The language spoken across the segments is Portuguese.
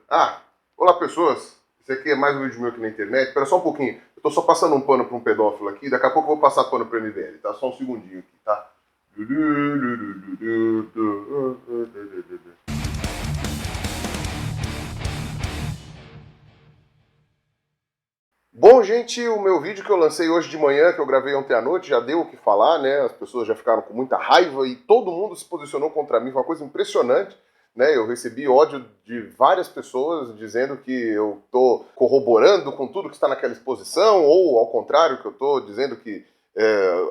Ah, olá pessoas, esse aqui é mais um vídeo meu aqui na internet. Espera só um pouquinho, eu tô só passando um pano pra um pedófilo aqui, daqui a pouco eu vou passar pano pra MBL, tá? Só um segundinho aqui, tá? Bom, gente, o meu vídeo que eu lancei hoje de manhã, que eu gravei ontem à noite, já deu o que falar, né? As pessoas já ficaram com muita raiva e todo mundo se posicionou contra mim, foi uma coisa impressionante, né? Eu recebi ódio de várias pessoas dizendo que eu tô corroborando com tudo que está naquela exposição, ou ao contrário, que eu tô dizendo que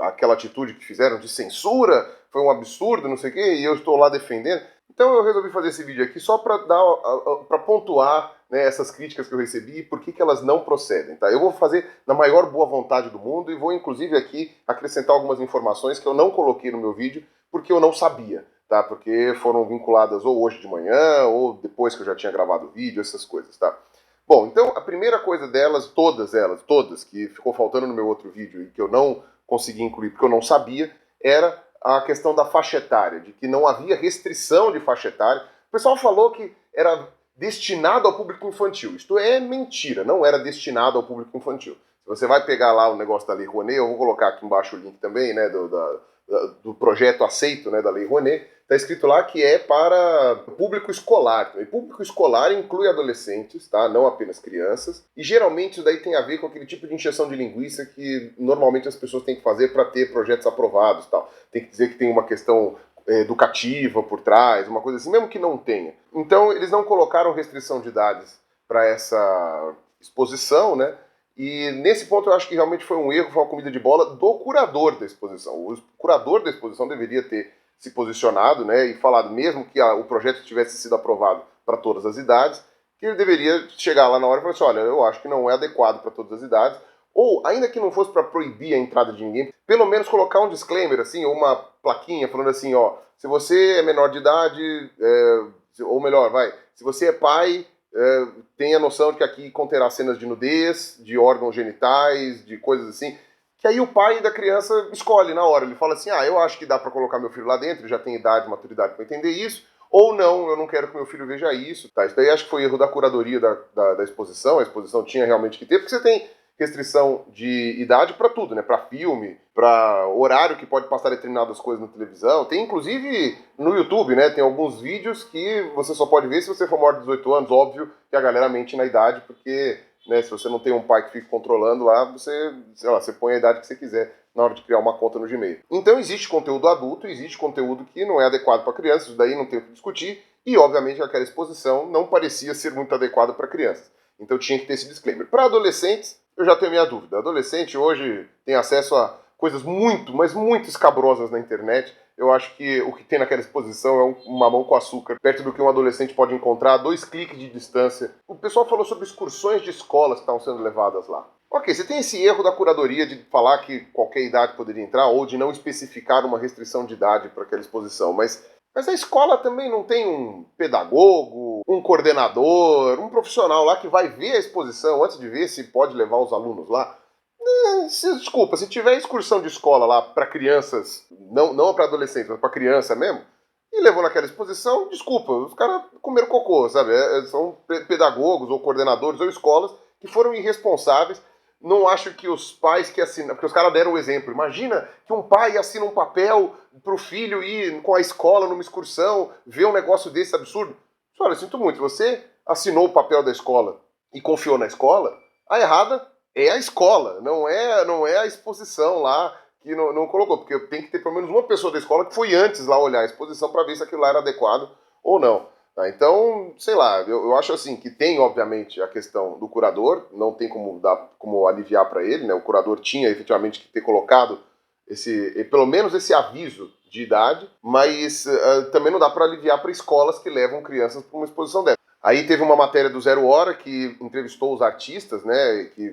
aquela atitude que fizeram de censura foi um absurdo, não sei o quê, e eu estou lá defendendo. Então eu resolvi fazer esse vídeo aqui só para pontuar, né, essas críticas que eu recebi e por que elas não procedem, tá? Eu vou fazer na maior boa vontade do mundo e vou inclusive aqui acrescentar algumas informações que eu não coloquei no meu vídeo porque eu não sabia, tá? Porque foram vinculadas ou hoje de manhã ou depois que eu já tinha gravado o vídeo, essas coisas, tá? Bom, então a primeira coisa delas, todas, que ficou faltando no meu outro vídeo e que eu não consegui incluir porque eu não sabia, era a questão da faixa etária, de que não havia restrição de faixa etária. O pessoal falou que era destinado ao público infantil. Isto é mentira, não era destinado ao público infantil. Se você vai pegar lá o negócio da Lei Rouanet, eu vou colocar aqui embaixo o link também, né, do projeto aceito, né, da Lei Rouanet, está escrito lá que é para público escolar. E público escolar inclui adolescentes, tá? Não apenas crianças. E geralmente isso daí tem a ver com aquele tipo de injeção de linguiça que normalmente as pessoas têm que fazer para ter projetos aprovados, tal. Tem que dizer que tem uma questão educativa por trás, uma coisa assim, mesmo que não tenha. Então eles não colocaram restrição de idades para essa exposição, né? E nesse ponto eu acho que realmente foi um erro, foi uma comida de bola do curador da exposição. O curador da exposição deveria ter se posicionado, né, e falado, mesmo que o projeto tivesse sido aprovado para todas as idades, que ele deveria chegar lá na hora e falar assim, olha, eu acho que não é adequado para todas as idades, ou ainda que não fosse para proibir a entrada de ninguém, pelo menos colocar um disclaimer, assim, ou uma plaquinha falando assim, ó, se você é menor de idade, ou melhor, se você é pai, tenha noção de que aqui conterá cenas de nudez, de órgãos genitais, de coisas assim, que aí o pai da criança escolhe na hora. Ele fala assim, eu acho que dá para colocar meu filho lá dentro, ele já tem idade, maturidade para entender isso, ou não, eu não quero que meu filho veja isso. Tá? Isso daí acho que foi erro da curadoria da exposição, a exposição tinha realmente que ter, porque você tem restrição de idade para tudo, né? Para filme, para horário que pode passar determinadas coisas na televisão. Tem inclusive no YouTube, né? Tem alguns vídeos que você só pode ver se você for maior de 18 anos. Óbvio que a galera mente na idade, porque, né, se você não tem um pai que fique controlando lá, você, sei lá, você põe a idade que você quiser na hora de criar uma conta no Gmail. Então existe conteúdo adulto, existe conteúdo que não é adequado para crianças, isso daí não tem o que discutir, e obviamente aquela exposição não parecia ser muito adequada para crianças. Então tinha que ter esse disclaimer. Para adolescentes, eu já tenho minha dúvida. Adolescente hoje tem acesso a coisas muito, mas muito escabrosas na internet. Eu acho que o que tem naquela exposição é um mamão com açúcar, perto do que um adolescente pode encontrar a 2 cliques de distância. O pessoal falou sobre excursões de escolas que estavam sendo levadas lá. Ok, você tem esse erro da curadoria de falar que qualquer idade poderia entrar, ou de não especificar uma restrição de idade para aquela exposição, mas a escola também não tem um pedagogo, um coordenador, um profissional lá que vai ver a exposição antes de ver se pode levar os alunos lá. Desculpa, se tiver excursão de escola lá para crianças, não para adolescentes, mas para criança mesmo, e levou naquela exposição, desculpa, os caras comeram cocô, sabe? São pedagogos ou coordenadores ou escolas que foram irresponsáveis. Não acho que os pais que assinam, porque os caras deram o exemplo. Imagina que um pai assina um papel pro filho ir com a escola numa excursão, ver um negócio desse absurdo. Olha, eu sinto muito, você assinou o papel da escola e confiou na escola, a errada é a escola, não é a exposição lá que não colocou, porque tem que ter pelo menos uma pessoa da escola que foi antes lá olhar a exposição para ver se aquilo lá era adequado ou não. Tá? Então, sei lá, eu acho assim que tem, obviamente, a questão do curador, não tem como aliviar para ele, né? O curador tinha efetivamente que ter colocado pelo menos esse aviso de idade, mas também não dá para aliviar para escolas que levam crianças para uma exposição dessa. Aí teve uma matéria do Zero Hora que entrevistou os artistas, né, que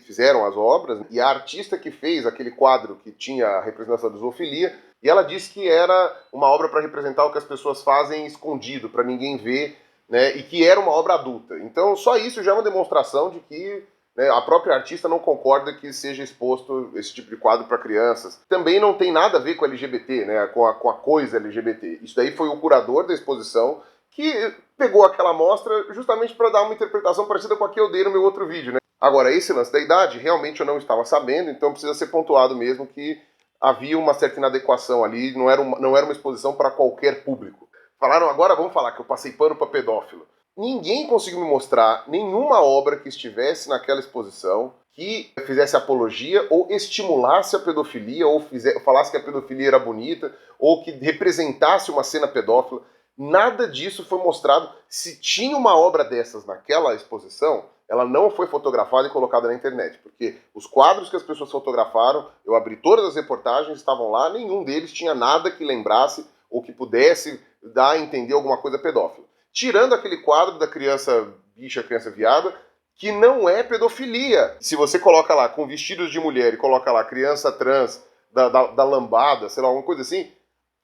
fizeram as obras, e a artista que fez aquele quadro que tinha a representação da zoofilia, e ela disse que era uma obra para representar o que as pessoas fazem escondido, para ninguém ver, né, e que era uma obra adulta. Então só isso já é uma demonstração de que né? A própria artista não concorda que seja exposto esse tipo de quadro para crianças. Também não tem nada a ver com LGBT, né? Com a coisa LGBT. Isso daí foi o curador da exposição que pegou aquela amostra justamente para dar uma interpretação parecida com a que eu dei no meu outro vídeo, né? Agora, esse lance da idade, realmente eu não estava sabendo, então precisa ser pontuado mesmo que havia uma certa inadequação ali, não era uma exposição para qualquer público. Falaram, agora vamos falar que eu passei pano para pedófilo. Ninguém conseguiu me mostrar nenhuma obra que estivesse naquela exposição que fizesse apologia ou estimulasse a pedofilia, ou falasse que a pedofilia era bonita, ou que representasse uma cena pedófila. Nada disso foi mostrado. Se tinha uma obra dessas naquela exposição, ela não foi fotografada e colocada na internet, porque os quadros que as pessoas fotografaram, eu abri todas as reportagens, estavam lá, nenhum deles tinha nada que lembrasse ou que pudesse dar a entender alguma coisa pedófila. Tirando aquele quadro da criança bicha, criança viada, que não é pedofilia. Se você coloca lá com vestidos de mulher e coloca lá criança trans da lambada, sei lá, alguma coisa assim,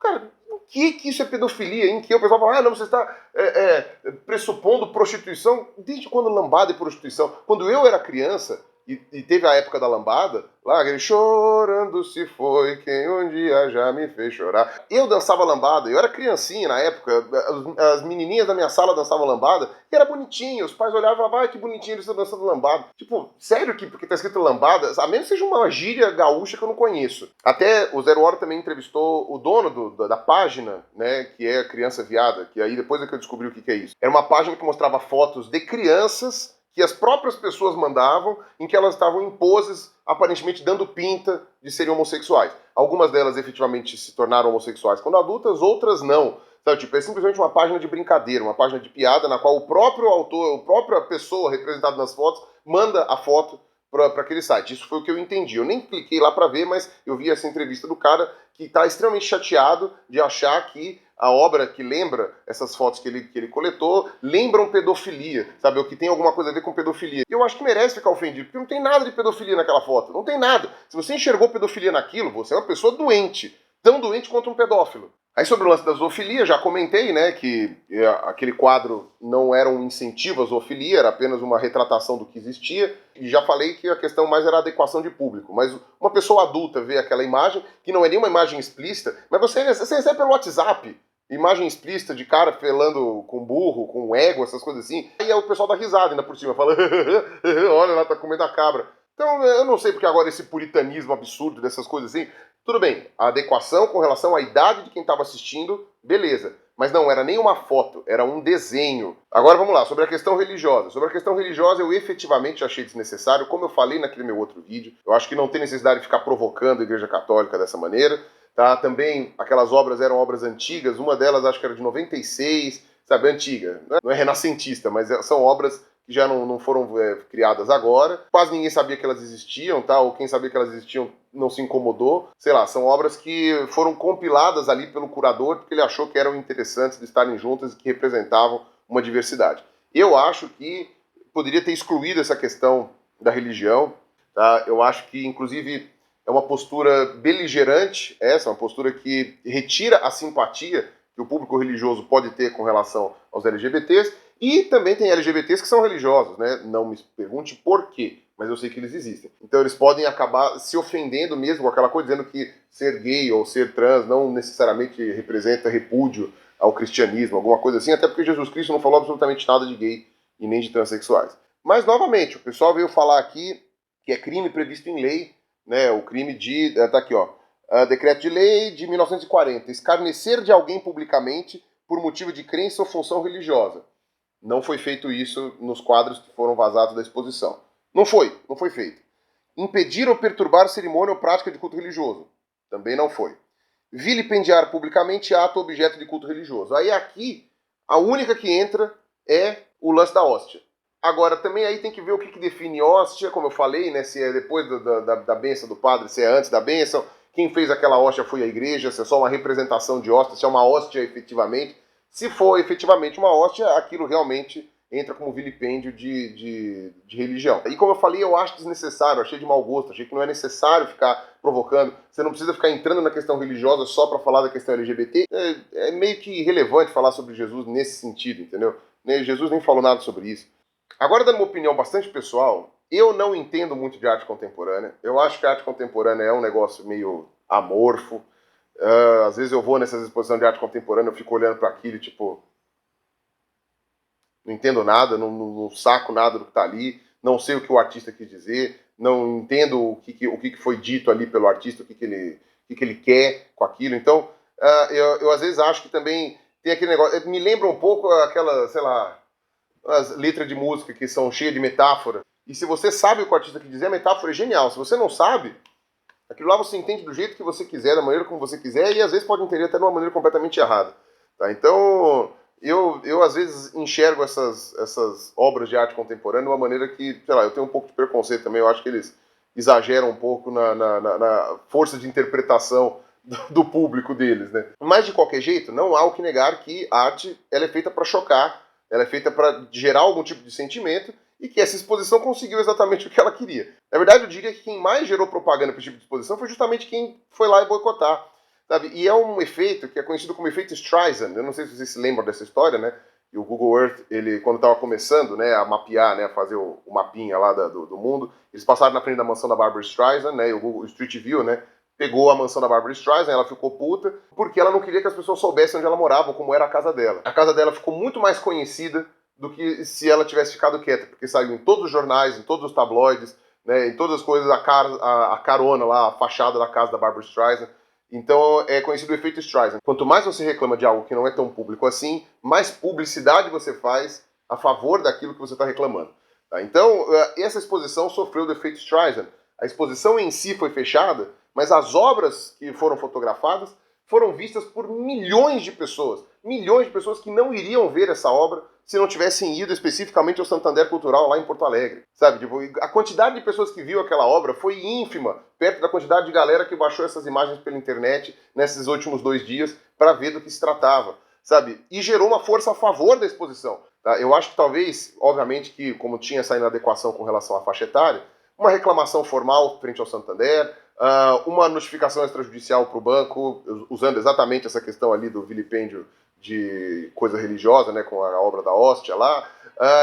cara, o que isso é pedofilia? Em que o pessoal fala, não, você está pressupondo prostituição. Desde quando lambada e prostituição? Quando eu era criança, e teve a época da lambada, lá aquele chorando se foi quem um dia já me fez chorar. Eu dançava lambada, eu era criancinha na época, as menininhas da minha sala dançavam lambada, e era bonitinho, os pais olhavam e falavam, que bonitinho eles estão dançando lambada. Tipo, sério que porque tá escrito lambada, a menos que seja uma gíria gaúcha que eu não conheço. Até o Zero Hora também entrevistou o dono da página, né, que é a Criança Viada, que aí depois é que eu descobri o que é isso. Era uma página que mostrava fotos de crianças que as próprias pessoas mandavam, em que elas estavam em poses, aparentemente dando pinta de serem homossexuais. Algumas delas efetivamente se tornaram homossexuais quando adultas, outras não. Sabe, tipo, é simplesmente uma página de brincadeira, uma página de piada, na qual o próprio autor, a própria pessoa representada nas fotos, manda a foto para aquele site. Isso foi o que eu entendi. Eu nem cliquei lá para ver, mas eu vi essa entrevista do cara que está extremamente chateado de achar que a obra que lembra essas fotos que ele coletou lembram pedofilia, sabe? O que tem alguma coisa a ver com pedofilia. E eu acho que merece ficar ofendido, porque não tem nada de pedofilia naquela foto. Não tem nada. Se você enxergou pedofilia naquilo, você é uma pessoa doente. Tão doente quanto um pedófilo. Aí sobre o lance da zoofilia, já comentei, né, que aquele quadro não era um incentivo à zoofilia, era apenas uma retratação do que existia, e já falei que a questão mais era a adequação de público. Mas uma pessoa adulta vê aquela imagem, que não é nenhuma imagem explícita, mas você recebe pelo WhatsApp, imagem explícita de cara felando com burro, com ego, essas coisas assim, aí o pessoal dá risada ainda por cima, fala, olha lá, tá comendo a cabra. Então eu não sei porque agora esse puritanismo absurdo dessas coisas assim. Tudo bem, a adequação com relação à idade de quem estava assistindo, beleza. Mas não era nem uma foto, era um desenho. Agora vamos lá, sobre a questão religiosa. Sobre a questão religiosa eu efetivamente achei desnecessário, como eu falei naquele meu outro vídeo. Eu acho que não tem necessidade de ficar provocando a Igreja Católica dessa maneira. Tá? Também aquelas obras eram obras antigas, uma delas acho que era de 96, sabe, antiga. Não é renascentista, mas são obras que já não foram criadas agora. Quase ninguém sabia que elas existiam, tá? Ou quem sabia que elas existiam não se incomodou. Sei lá, são obras que foram compiladas ali pelo curador porque ele achou que eram interessantes de estarem juntas e que representavam uma diversidade. Eu acho que poderia ter excluído essa questão da religião, tá? Eu acho que, inclusive, é uma postura beligerante, uma postura que retira a simpatia que o público religioso pode ter com relação aos LGBTs. E também tem LGBTs que são religiosos, né? Não me pergunte por quê, mas eu sei que eles existem. Então eles podem acabar se ofendendo mesmo com aquela coisa, dizendo que ser gay ou ser trans não necessariamente representa repúdio ao cristianismo, alguma coisa assim, até porque Jesus Cristo não falou absolutamente nada de gay e nem de transexuais. Mas, novamente, o pessoal veio falar aqui que é crime previsto em lei, né? O crime de... tá aqui, ó. Decreto de lei de 1940. Escarnecer de alguém publicamente por motivo de crença ou função religiosa. Não foi feito isso nos quadros que foram vazados da exposição. Não foi feito. Impedir ou perturbar cerimônia ou prática de culto religioso. Também não foi. Vilipendiar publicamente ato ou objeto de culto religioso. Aí aqui, a única que entra é o lance da hóstia. Agora, também aí tem que ver o que define hóstia, como eu falei, né? Se é depois da bênção do padre, se é antes da bênção. Quem fez aquela hóstia foi a igreja, se é só uma representação de hóstia, se é uma hóstia efetivamente. Se for efetivamente uma hóstia, aquilo realmente entra como vilipêndio de religião. E como eu falei, eu acho desnecessário, achei de mau gosto, achei que não é necessário ficar provocando. Você não precisa ficar entrando na questão religiosa só para falar da questão LGBT. É meio que irrelevante falar sobre Jesus nesse sentido, entendeu? Jesus nem falou nada sobre isso. Agora, dando uma opinião bastante pessoal, Eu não entendo muito de arte contemporânea. Eu acho que a arte contemporânea é um negócio meio amorfo. Às vezes eu vou nessas exposições de arte contemporânea, eu fico olhando para aquilo e, tipo, não entendo nada, não saco nada do que está ali, não sei o que o artista quis dizer, não entendo o que foi dito ali pelo artista, o que ele quer com aquilo. Então, eu às vezes acho que também tem aquele negócio, me lembra um pouco aquela, sei lá, as letras de música que são cheias de metáfora. E se você sabe o que o artista quer dizer, a metáfora é genial. Se você não sabe, aquilo lá você entende do jeito que você quiser, da maneira como você quiser, e às vezes pode entender até de uma maneira completamente errada. Tá? Então, eu às vezes enxergo essas obras de arte contemporânea de uma maneira que, sei lá, eu tenho um pouco de preconceito também. Eu acho que eles exageram um pouco na força de interpretação do público deles, né? Mas, de qualquer jeito, não há o que negar que a arte ela é feita para chocar, ela é feita para gerar algum tipo de sentimento, e que essa exposição conseguiu exatamente o que ela queria. Na verdade, eu diria que quem mais gerou propaganda para esse tipo de exposição foi justamente quem foi lá e boicotar. Sabe? E é um efeito que é conhecido como efeito Streisand. Eu não sei se vocês se lembram dessa história, né? E o Google Earth, ele, quando estava começando, né, a mapear, né, a fazer o mapinha lá do mundo, eles passaram na frente da mansão da Barbra Streisand, né, e o Google Street View, né, pegou a mansão da Barbra Streisand, ela ficou puta, porque ela não queria que as pessoas soubessem onde ela morava, como era a casa dela. A casa dela ficou muito mais conhecida do que se ela tivesse ficado quieta, porque saiu em todos os jornais, em todos os tabloides, né, em todas as coisas, a carona lá, a fachada da casa da Barbra Streisand. Então é conhecido o efeito Streisand. Quanto mais você reclama de algo que não é tão público assim, mais publicidade você faz a favor daquilo que você está reclamando. Tá? Então essa exposição sofreu do efeito Streisand. A exposição em si foi fechada, mas as obras que foram fotografadas foram vistas por milhões de pessoas que não iriam ver essa obra se não tivessem ido especificamente ao Santander Cultural lá em Porto Alegre, sabe? Tipo, a quantidade de pessoas que viu aquela obra foi ínfima, perto da quantidade de galera que baixou essas imagens pela internet nesses últimos 2 dias para ver do que se tratava, sabe? E gerou uma força a favor da exposição. Tá? Eu acho que talvez, obviamente que como tinha essa inadequação com relação à faixa etária, uma reclamação formal frente ao Santander, uma notificação extrajudicial para o banco, usando exatamente essa questão ali do vilipêndio de coisa religiosa, né, com a obra da hóstia lá.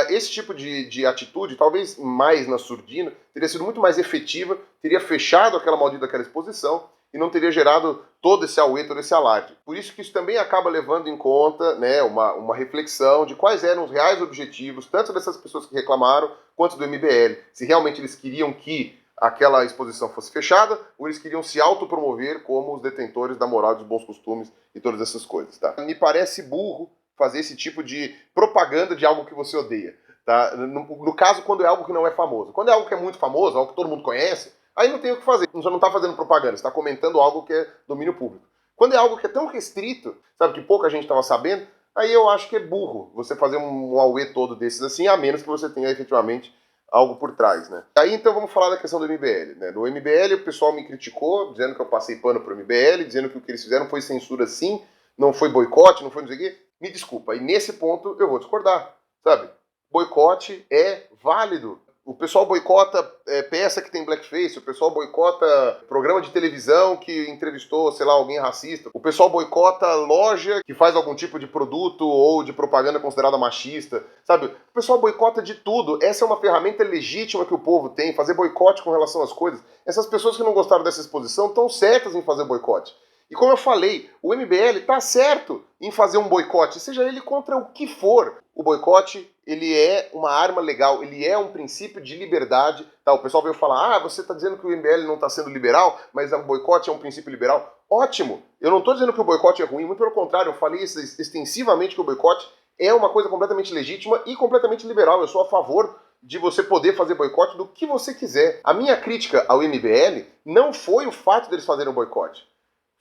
Esse tipo de atitude, talvez mais na surdina, teria sido muito mais efetiva, teria fechado aquela maldita daquela exposição e não teria gerado todo esse auê, todo esse alarde. Por isso que isso também acaba levando em conta, né, uma reflexão de quais eram os reais objetivos, tanto dessas pessoas que reclamaram, quanto do MBL. Se realmente eles queriam que aquela exposição fosse fechada, ou eles queriam se autopromover como os detentores da moral, dos bons costumes e todas essas coisas, tá? Me parece burro fazer esse tipo de propaganda de algo que você odeia, tá? No caso, quando é algo que não é famoso. Quando é algo que é muito famoso, algo que todo mundo conhece, aí não tem o que fazer. Você não está fazendo propaganda, você está comentando algo que é domínio público. Quando é algo que é tão restrito, sabe, que pouca gente estava sabendo, aí eu acho que é burro você fazer um auê todo desses assim, a menos que você tenha efetivamente algo por trás, né? Aí então vamos falar da questão do MBL, né? No MBL o pessoal me criticou, dizendo que eu passei pano pro MBL, dizendo que o que eles fizeram foi censura sim, não foi boicote, não foi não sei o quê. Me desculpa, e nesse ponto eu vou discordar, sabe? Boicote é válido. O pessoal boicota peça que tem blackface, o pessoal boicota programa de televisão que entrevistou, sei lá, alguém racista, o pessoal boicota loja que faz algum tipo de produto ou de propaganda considerada machista, sabe? O pessoal boicota de tudo. Essa é uma ferramenta legítima que o povo tem, fazer boicote com relação às coisas. Essas pessoas que não gostaram dessa exposição estão certas em fazer boicote. E como eu falei, o MBL está certo em fazer um boicote, seja ele contra o que for. O boicote, ele é uma arma legal, ele é um princípio de liberdade. Tá, o pessoal veio falar, você está dizendo que o MBL não está sendo liberal, mas o boicote é um princípio liberal. Ótimo! Eu não estou dizendo que o boicote é ruim, muito pelo contrário, eu falei extensivamente que o boicote é uma coisa completamente legítima e completamente liberal. Eu sou a favor de você poder fazer boicote do que você quiser. A minha crítica ao MBL não foi o fato deles fazerem o boicote.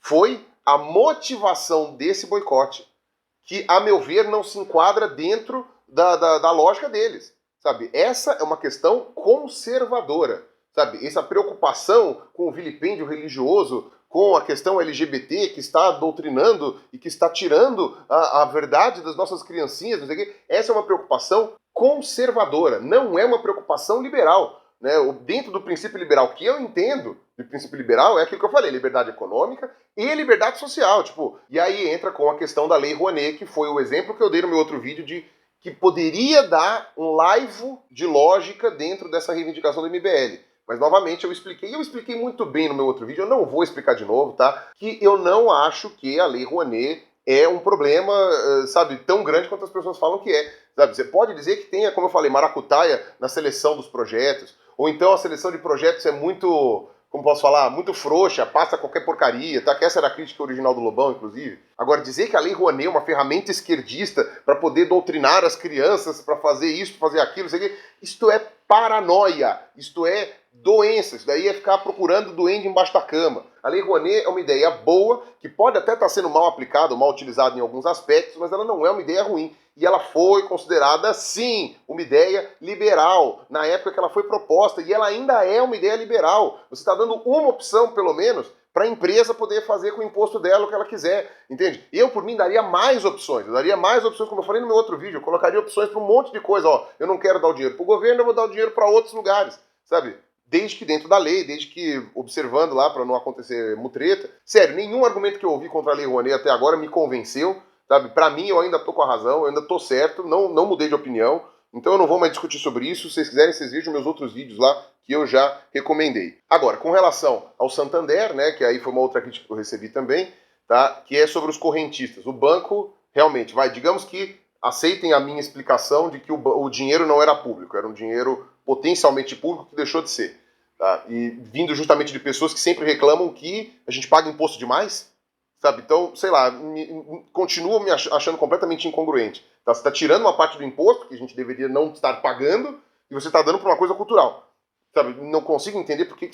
Foi a motivação desse boicote, que, a meu ver, não se enquadra dentro da lógica deles, sabe? Essa é uma questão conservadora, sabe? Essa preocupação com o vilipêndio religioso, com a questão LGBT que está doutrinando e que está tirando a verdade das nossas criancinhas, não sei o quê. Essa é uma preocupação conservadora, não é uma preocupação liberal. Né? Dentro do princípio liberal que eu entendo, de princípio liberal, é aquilo que eu falei, liberdade econômica e liberdade social. Tipo, e aí entra com a questão da Lei Rouanet, que foi o exemplo que eu dei no meu outro vídeo de que poderia dar um laivo de lógica dentro dessa reivindicação do MBL. Mas, novamente, eu expliquei muito bem no meu outro vídeo, eu não vou explicar de novo, tá? Que eu não acho que a Lei Rouanet é um problema, sabe, tão grande quanto as pessoas falam que é. Sabe? Você pode dizer que tenha, como eu falei, maracutaia na seleção dos projetos, ou então a seleção de projetos é muito, como posso falar, muito frouxa, passa qualquer porcaria, tá? Que essa era a crítica original do Lobão, inclusive. Agora, dizer que a Lei Rouanet é uma ferramenta esquerdista para poder doutrinar as crianças, para fazer isso, para fazer aquilo, sei o quê, isto é paranoia, isto é doença, isso daí é ficar procurando doente embaixo da cama. A Lei Rouanet é uma ideia boa, que pode até estar sendo mal aplicada, mal utilizada em alguns aspectos, mas ela não é uma ideia ruim. E ela foi considerada, sim, uma ideia liberal, na época que ela foi proposta, e ela ainda é uma ideia liberal. Você está dando uma opção, pelo menos, para a empresa poder fazer com o imposto dela o que ela quiser, entende? Eu, por mim, daria mais opções, como eu falei no meu outro vídeo, eu colocaria opções para um monte de coisa, ó, eu não quero dar o dinheiro para o governo, eu vou dar o dinheiro para outros lugares, sabe? Desde que dentro da lei, desde que observando lá para não acontecer mutreta. Sério, nenhum argumento que eu ouvi contra a Lei Rouanet até agora me convenceu, sabe? Para mim, eu ainda tô com a razão, eu ainda tô certo, não mudei de opinião, então eu não vou mais discutir sobre isso. Se vocês quiserem, vocês vejam meus outros vídeos lá que eu já recomendei. Agora, com relação ao Santander, né, que aí foi uma outra crítica que eu recebi também, tá? Que é sobre os correntistas. O banco, realmente, digamos que aceitem a minha explicação de que o dinheiro não era público, era um dinheiro potencialmente público que deixou de ser. Tá? E vindo justamente de pessoas que sempre reclamam que a gente paga imposto demais, sabe? Então, sei lá, continuo me achando completamente incongruente. Tá? Você está tirando uma parte do imposto que a gente deveria não estar pagando e você está dando para uma coisa cultural. Sabe? Não consigo entender porque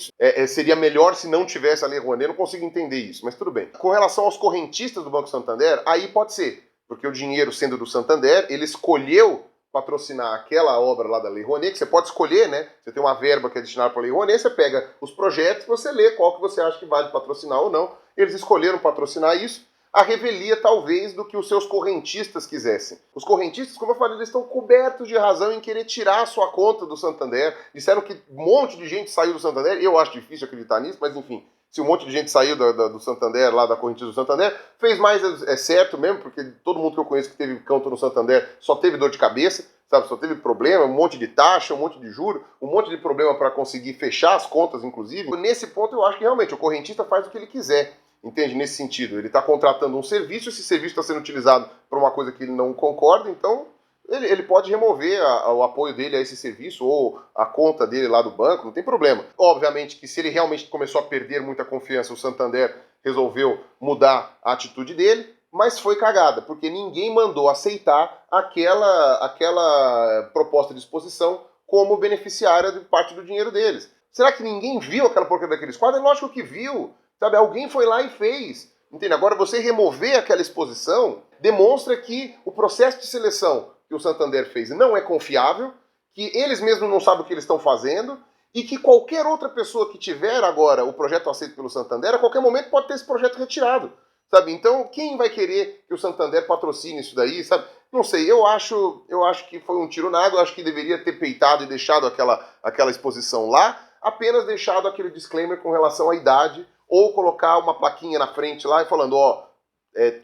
seria melhor se não tivesse a Lei Rouanet, não consigo entender isso, mas tudo bem. Com relação aos correntistas do Banco Santander, aí pode ser, porque o dinheiro sendo do Santander, ele escolheu patrocinar aquela obra lá da Lei Rouanet, que você pode escolher, né? Você tem uma verba que é destinada para a Lei Rouanet, você pega os projetos, você lê qual que você acha que vale patrocinar ou não. Eles escolheram patrocinar isso, a revelia talvez do que os seus correntistas quisessem. Os correntistas, como eu falei, eles estão cobertos de razão em querer tirar a sua conta do Santander. Disseram que um monte de gente saiu do Santander, eu acho difícil acreditar nisso, mas enfim, se um monte de gente saiu do Santander, lá da correntista do Santander, fez mais, é certo mesmo, porque todo mundo que eu conheço que teve conta no Santander só teve dor de cabeça, sabe, só teve problema, um monte de taxa, um monte de juro, um monte de problema para conseguir fechar as contas, inclusive. Nesse ponto eu acho que realmente o correntista faz o que ele quiser. Entende? Nesse sentido, ele está contratando um serviço, esse serviço está sendo utilizado para uma coisa que ele não concorda, então ele pode remover o apoio dele a esse serviço ou a conta dele lá do banco, não tem problema. Obviamente que se ele realmente começou a perder muita confiança, o Santander resolveu mudar a atitude dele, mas foi cagada, porque ninguém mandou aceitar aquela proposta de exposição como beneficiária de parte do dinheiro deles. Será que ninguém viu aquela porcaria daqueles quadros? É lógico que viu. Sabe, alguém foi lá e fez. Entende? Agora, você remover aquela exposição demonstra que o processo de seleção que o Santander fez não é confiável, que eles mesmos não sabem o que eles estão fazendo e que qualquer outra pessoa que tiver agora o projeto aceito pelo Santander, a qualquer momento pode ter esse projeto retirado. Sabe? Então, quem vai querer que o Santander patrocine isso daí, sabe? Não sei, eu acho que foi um tiro na água, eu acho que deveria ter peitado e deixado aquela exposição lá, apenas deixado aquele disclaimer com relação à idade, ou colocar uma plaquinha na frente lá e falando, ó,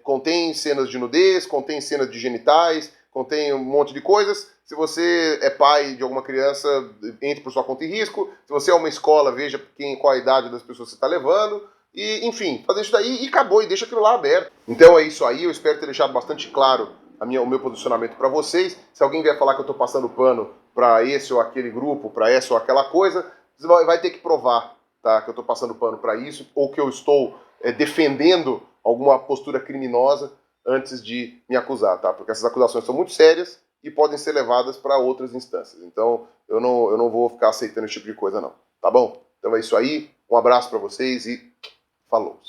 contém cenas de nudez, contém cenas de genitais, contém um monte de coisas. Se você é pai de alguma criança, entre por sua conta e risco. Se você é uma escola, veja qual a idade das pessoas que você está levando. E, enfim, fazer isso daí e acabou, e deixa aquilo lá aberto. Então é isso aí, eu espero ter deixado bastante claro o meu posicionamento para vocês. Se alguém vier falar que eu estou passando pano para esse ou aquele grupo, para essa ou aquela coisa, você vai ter que provar, tá, que eu estou passando pano para isso, ou que eu estou defendendo alguma postura criminosa antes de me acusar, tá? Porque essas acusações são muito sérias e podem ser levadas para outras instâncias. Então, eu não vou ficar aceitando esse tipo de coisa, não. Tá bom? Então é isso aí. Um abraço para vocês e falou!